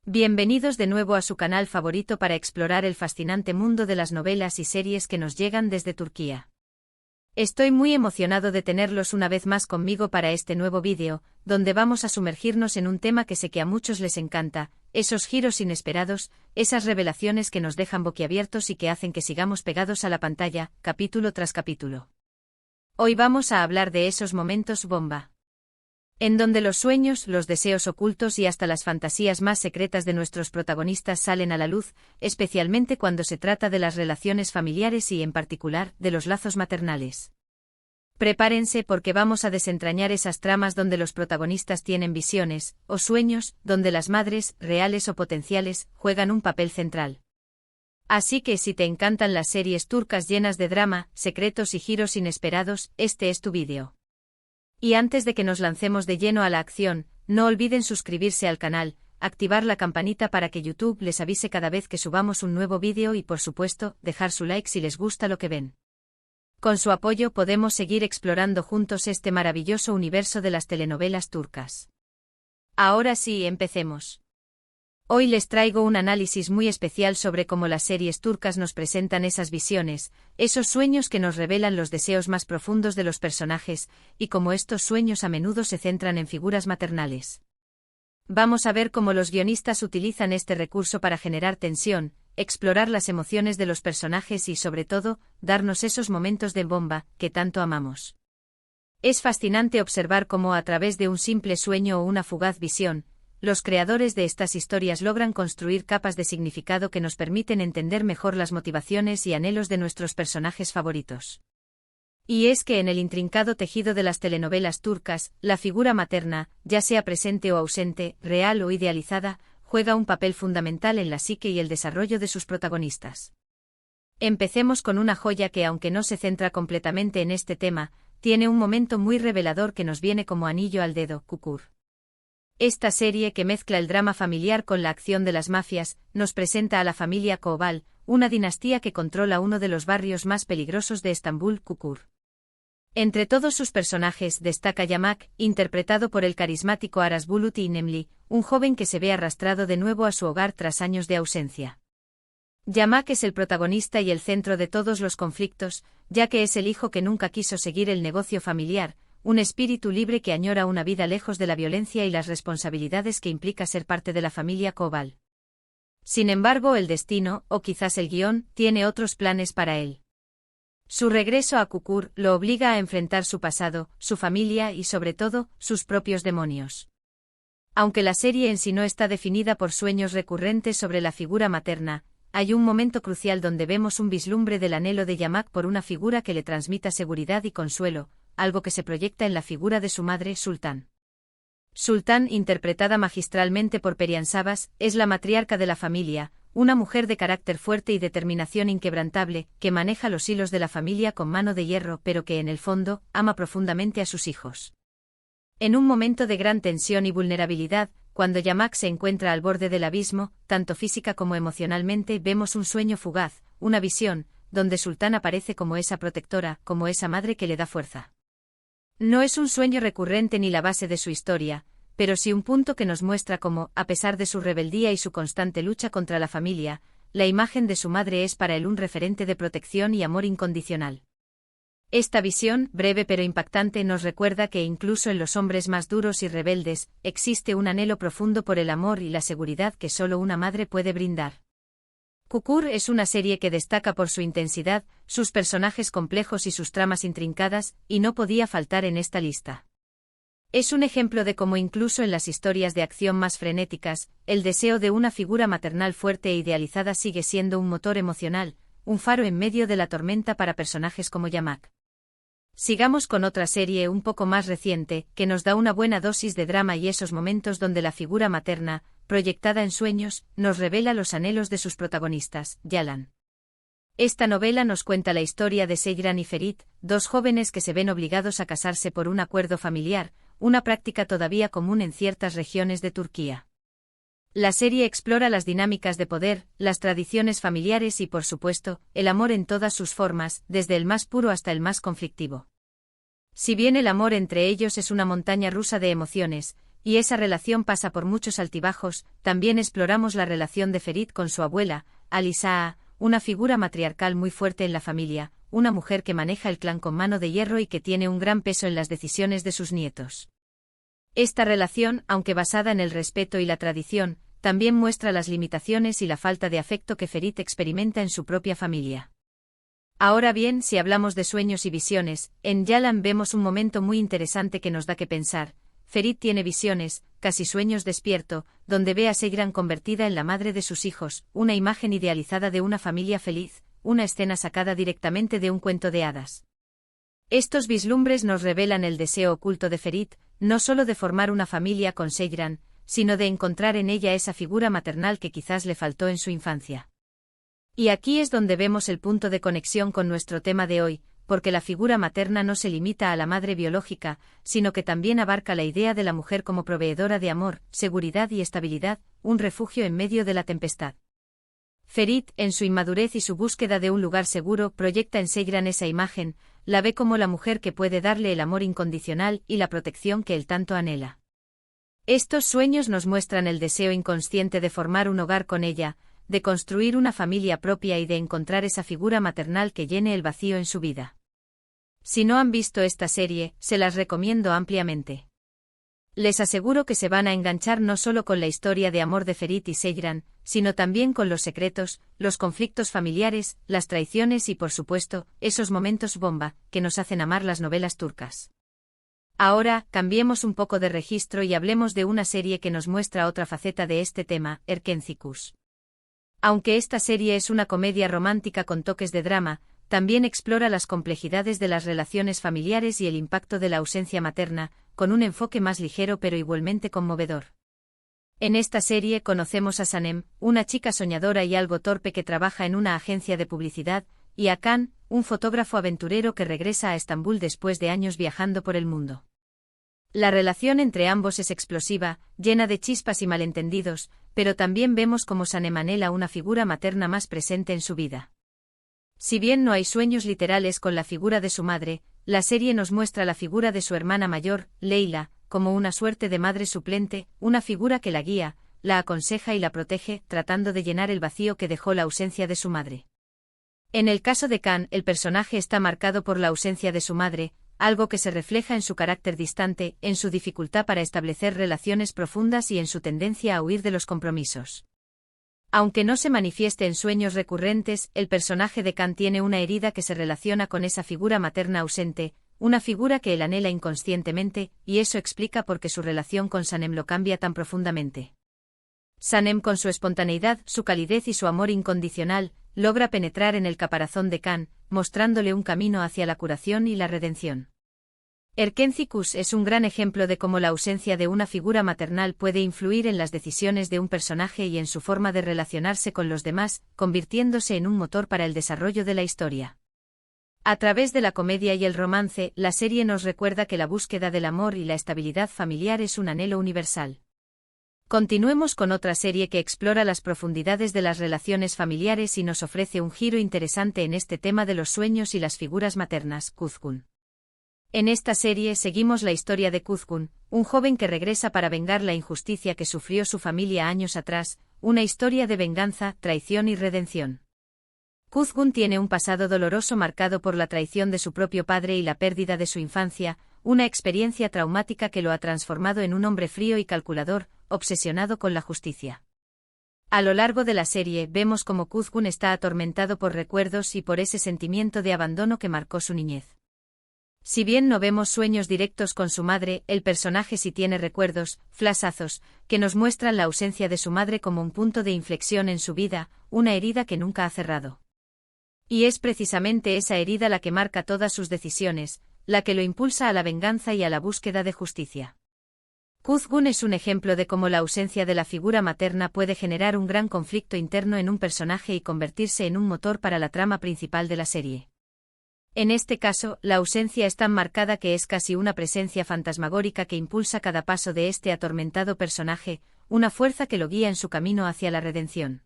Bienvenidos de nuevo a su canal favorito para explorar el fascinante mundo de las novelas y series que nos llegan desde Turquía. Estoy muy emocionado de tenerlos una vez más conmigo para este nuevo vídeo, donde vamos a sumergirnos en un tema que sé que a muchos les encanta, esos giros inesperados, esas revelaciones que nos dejan boquiabiertos y que hacen que sigamos pegados a la pantalla, capítulo tras capítulo. Hoy vamos a hablar de esos momentos bomba, en donde los sueños, los deseos ocultos y hasta las fantasías más secretas de nuestros protagonistas salen a la luz, especialmente cuando se trata de las relaciones familiares y, en particular, de los lazos maternales. Prepárense porque vamos a desentrañar esas tramas donde los protagonistas tienen visiones, o sueños, donde las madres, reales o potenciales, juegan un papel central. Así que si te encantan las series turcas llenas de drama, secretos y giros inesperados, este es tu vídeo. Y antes de que nos lancemos de lleno a la acción, no olviden suscribirse al canal, activar la campanita para que YouTube les avise cada vez que subamos un nuevo vídeo y por supuesto, dejar su like si les gusta lo que ven. Con su apoyo podemos seguir explorando juntos este maravilloso universo de las telenovelas turcas. Ahora sí, empecemos. Hoy les traigo un análisis muy especial sobre cómo las series turcas nos presentan esas visiones, esos sueños que nos revelan los deseos más profundos de los personajes, y cómo estos sueños a menudo se centran en figuras maternales. Vamos a ver cómo los guionistas utilizan este recurso para generar tensión, explorar las emociones de los personajes y, sobre todo, darnos esos momentos de bomba que tanto amamos. Es fascinante observar cómo a través de un simple sueño o una fugaz visión, los creadores de estas historias logran construir capas de significado que nos permiten entender mejor las motivaciones y anhelos de nuestros personajes favoritos. Y es que en el intrincado tejido de las telenovelas turcas, la figura materna, ya sea presente o ausente, real o idealizada, juega un papel fundamental en la psique y el desarrollo de sus protagonistas. Empecemos con una joya que, aunque no se centra completamente en este tema, tiene un momento muy revelador que nos viene como anillo al dedo, Kukur. Esta serie que mezcla el drama familiar con la acción de las mafias, nos presenta a la familia Koval, una dinastía que controla uno de los barrios más peligrosos de Estambul, Kukur. Entre todos sus personajes destaca Yamak, interpretado por el carismático Aras Bulut İynemli, un joven que se ve arrastrado de nuevo a su hogar tras años de ausencia. Yamak es el protagonista y el centro de todos los conflictos, ya que es el hijo que nunca quiso seguir el negocio familiar, un espíritu libre que añora una vida lejos de la violencia y las responsabilidades que implica ser parte de la familia Koval. Sin embargo, el destino, o quizás el guión, tiene otros planes para él. Su regreso a Kukur lo obliga a enfrentar su pasado, su familia y, sobre todo, sus propios demonios. Aunque la serie en sí no está definida por sueños recurrentes sobre la figura materna, hay un momento crucial donde vemos un vislumbre del anhelo de Yamak por una figura que le transmita seguridad y consuelo, algo que se proyecta en la figura de su madre, Sultan. Sultan, interpretada magistralmente por Perihan Sabas, es la matriarca de la familia, una mujer de carácter fuerte y determinación inquebrantable, que maneja los hilos de la familia con mano de hierro pero que en el fondo, ama profundamente a sus hijos. En un momento de gran tensión y vulnerabilidad, cuando Yamak se encuentra al borde del abismo, tanto física como emocionalmente, vemos un sueño fugaz, una visión, donde Sultan aparece como esa protectora, como esa madre que le da fuerza. No es un sueño recurrente ni la base de su historia, pero sí un punto que nos muestra cómo, a pesar de su rebeldía y su constante lucha contra la familia, la imagen de su madre es para él un referente de protección y amor incondicional. Esta visión, breve pero impactante, nos recuerda que incluso en los hombres más duros y rebeldes, existe un anhelo profundo por el amor y la seguridad que solo una madre puede brindar. Kukur es una serie que destaca por su intensidad, sus personajes complejos y sus tramas intrincadas, y no podía faltar en esta lista. Es un ejemplo de cómo incluso en las historias de acción más frenéticas, el deseo de una figura maternal fuerte e idealizada sigue siendo un motor emocional, un faro en medio de la tormenta para personajes como Yamak. Sigamos con otra serie un poco más reciente, que nos da una buena dosis de drama y esos momentos donde la figura materna, proyectada en sueños, nos revela los anhelos de sus protagonistas, Yalan. Esta novela nos cuenta la historia de Seyran y Ferit, dos jóvenes que se ven obligados a casarse por un acuerdo familiar, una práctica todavía común en ciertas regiones de Turquía. La serie explora las dinámicas de poder, las tradiciones familiares y, por supuesto, el amor en todas sus formas, desde el más puro hasta el más conflictivo. Si bien el amor entre ellos es una montaña rusa de emociones, y esa relación pasa por muchos altibajos. También exploramos la relación de Ferit con su abuela, Alisaa, una figura matriarcal muy fuerte en la familia, una mujer que maneja el clan con mano de hierro y que tiene un gran peso en las decisiones de sus nietos. Esta relación, aunque basada en el respeto y la tradición, también muestra las limitaciones y la falta de afecto que Ferit experimenta en su propia familia. Ahora bien, si hablamos de sueños y visiones, en Yalan vemos un momento muy interesante que nos da que pensar. Ferit tiene visiones, casi sueños despierto, donde ve a Seyran convertida en la madre de sus hijos, una imagen idealizada de una familia feliz, una escena sacada directamente de un cuento de hadas. Estos vislumbres nos revelan el deseo oculto de Ferit, no solo de formar una familia con Seyran, sino de encontrar en ella esa figura maternal que quizás le faltó en su infancia. Y aquí es donde vemos el punto de conexión con nuestro tema de hoy, porque la figura materna no se limita a la madre biológica, sino que también abarca la idea de la mujer como proveedora de amor, seguridad y estabilidad, un refugio en medio de la tempestad. Ferit, en su inmadurez y su búsqueda de un lugar seguro, proyecta en Seyran esa imagen, la ve como la mujer que puede darle el amor incondicional y la protección que él tanto anhela. Estos sueños nos muestran el deseo inconsciente de formar un hogar con ella, de construir una familia propia y de encontrar esa figura maternal que llene el vacío en su vida. Si no han visto esta serie, se las recomiendo ampliamente. Les aseguro que se van a enganchar no solo con la historia de amor de Ferit y Seyran, sino también con los secretos, los conflictos familiares, las traiciones y por supuesto, esos momentos bomba, que nos hacen amar las novelas turcas. Ahora, cambiemos un poco de registro y hablemos de una serie que nos muestra otra faceta de este tema, Erkencikus. Aunque esta serie es una comedia romántica con toques de drama, también explora las complejidades de las relaciones familiares y el impacto de la ausencia materna, con un enfoque más ligero pero igualmente conmovedor. En esta serie conocemos a Sanem, una chica soñadora y algo torpe que trabaja en una agencia de publicidad, y a Can, un fotógrafo aventurero que regresa a Estambul después de años viajando por el mundo. La relación entre ambos es explosiva, llena de chispas y malentendidos, pero también vemos cómo Sanem anhela una figura materna más presente en su vida. Si bien no hay sueños literales con la figura de su madre, la serie nos muestra la figura de su hermana mayor, Leila, como una suerte de madre suplente, una figura que la guía, la aconseja y la protege, tratando de llenar el vacío que dejó la ausencia de su madre. En el caso de Can, el personaje está marcado por la ausencia de su madre, algo que se refleja en su carácter distante, en su dificultad para establecer relaciones profundas y en su tendencia a huir de los compromisos. Aunque no se manifieste en sueños recurrentes, el personaje de Can tiene una herida que se relaciona con esa figura materna ausente, una figura que él anhela inconscientemente, y eso explica por qué su relación con Sanem lo cambia tan profundamente. Sanem, con su espontaneidad, su calidez y su amor incondicional, logra penetrar en el caparazón de Can, mostrándole un camino hacia la curación y la redención. Erkencikus es un gran ejemplo de cómo la ausencia de una figura maternal puede influir en las decisiones de un personaje y en su forma de relacionarse con los demás, convirtiéndose en un motor para el desarrollo de la historia. A través de la comedia y el romance, la serie nos recuerda que la búsqueda del amor y la estabilidad familiar es un anhelo universal. Continuemos con otra serie que explora las profundidades de las relaciones familiares y nos ofrece un giro interesante en este tema de los sueños y las figuras maternas, Kuzgun. En esta serie seguimos la historia de Kuzgun, un joven que regresa para vengar la injusticia que sufrió su familia años atrás, una historia de venganza, traición y redención. Kuzgun tiene un pasado doloroso marcado por la traición de su propio padre y la pérdida de su infancia, una experiencia traumática que lo ha transformado en un hombre frío y calculador, obsesionado con la justicia. A lo largo de la serie vemos cómo Kuzgun está atormentado por recuerdos y por ese sentimiento de abandono que marcó su niñez. Si bien no vemos sueños directos con su madre, el personaje sí tiene recuerdos, flashazos, que nos muestran la ausencia de su madre como un punto de inflexión en su vida, una herida que nunca ha cerrado. Y es precisamente esa herida la que marca todas sus decisiones, la que lo impulsa a la venganza y a la búsqueda de justicia. Kuzgun es un ejemplo de cómo la ausencia de la figura materna puede generar un gran conflicto interno en un personaje y convertirse en un motor para la trama principal de la serie. En este caso, la ausencia es tan marcada que es casi una presencia fantasmagórica que impulsa cada paso de este atormentado personaje, una fuerza que lo guía en su camino hacia la redención.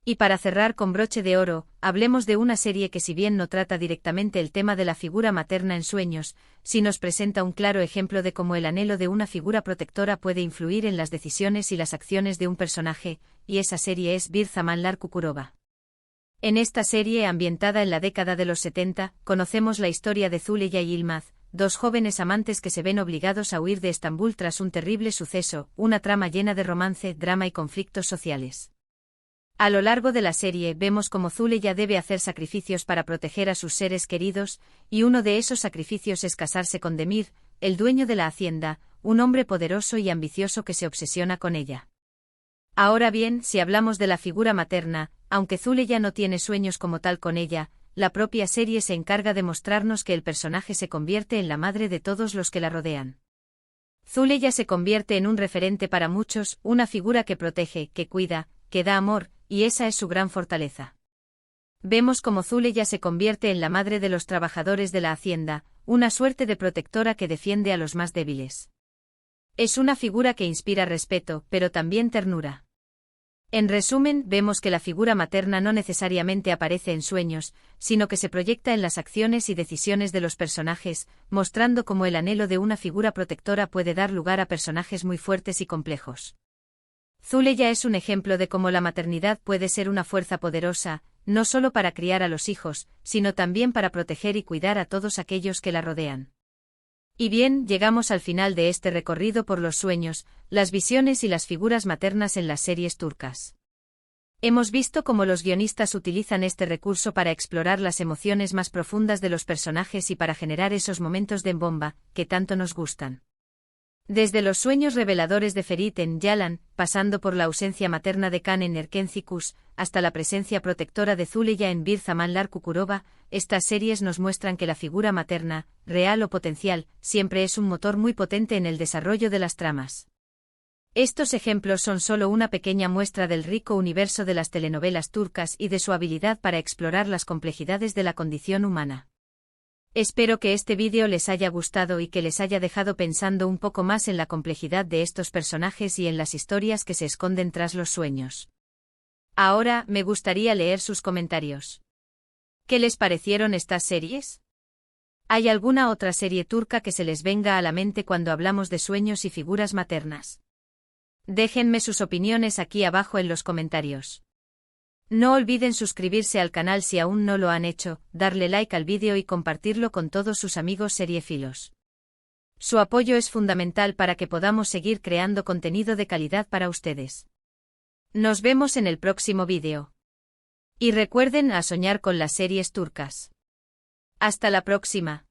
Y para cerrar con broche de oro, hablemos de una serie que si bien no trata directamente el tema de la figura materna en sueños, sí nos presenta un claro ejemplo de cómo el anhelo de una figura protectora puede influir en las decisiones y las acciones de un personaje, y esa serie es Bir Zamanlar Kukurova. En esta serie, ambientada en la década de los 70, conocemos la historia de Zuleya y Yılmaz, dos jóvenes amantes que se ven obligados a huir de Estambul tras un terrible suceso, una trama llena de romance, drama y conflictos sociales. A lo largo de la serie vemos cómo Zuleya debe hacer sacrificios para proteger a sus seres queridos, y uno de esos sacrificios es casarse con Demir, el dueño de la hacienda, un hombre poderoso y ambicioso que se obsesiona con ella. Ahora bien, si hablamos de la figura materna, aunque Zuleya no tiene sueños como tal con ella, la propia serie se encarga de mostrarnos que el personaje se convierte en la madre de todos los que la rodean. Zuleya se convierte en un referente para muchos, una figura que protege, que cuida, que da amor, y esa es su gran fortaleza. Vemos cómo Zuleya se convierte en la madre de los trabajadores de la hacienda, una suerte de protectora que defiende a los más débiles. Es una figura que inspira respeto, pero también ternura. En resumen, vemos que la figura materna no necesariamente aparece en sueños, sino que se proyecta en las acciones y decisiones de los personajes, mostrando cómo el anhelo de una figura protectora puede dar lugar a personajes muy fuertes y complejos. Zuleya es un ejemplo de cómo la maternidad puede ser una fuerza poderosa, no solo para criar a los hijos, sino también para proteger y cuidar a todos aquellos que la rodean. Y bien, llegamos al final de este recorrido por los sueños, las visiones y las figuras maternas en las series turcas. Hemos visto cómo los guionistas utilizan este recurso para explorar las emociones más profundas de los personajes y para generar esos momentos de bomba, que tanto nos gustan. Desde los sueños reveladores de Ferit en Yalan, pasando por la ausencia materna de Kan en Erkenci-Kuş, hasta la presencia protectora de Zuleya en Bir Zamanlar Kukurova, estas series nos muestran que la figura materna, real o potencial, siempre es un motor muy potente en el desarrollo de las tramas. Estos ejemplos son solo una pequeña muestra del rico universo de las telenovelas turcas y de su habilidad para explorar las complejidades de la condición humana. Espero que este vídeo les haya gustado y que les haya dejado pensando un poco más en la complejidad de estos personajes y en las historias que se esconden tras los sueños. Ahora, me gustaría leer sus comentarios. ¿Qué les parecieron estas series? ¿Hay alguna otra serie turca que se les venga a la mente cuando hablamos de sueños y figuras maternas? Déjenme sus opiniones aquí abajo en los comentarios. No olviden suscribirse al canal si aún no lo han hecho, darle like al vídeo y compartirlo con todos sus amigos seriefilos. Su apoyo es fundamental para que podamos seguir creando contenido de calidad para ustedes. Nos vemos en el próximo vídeo. Y recuerden a soñar con las series turcas. Hasta la próxima.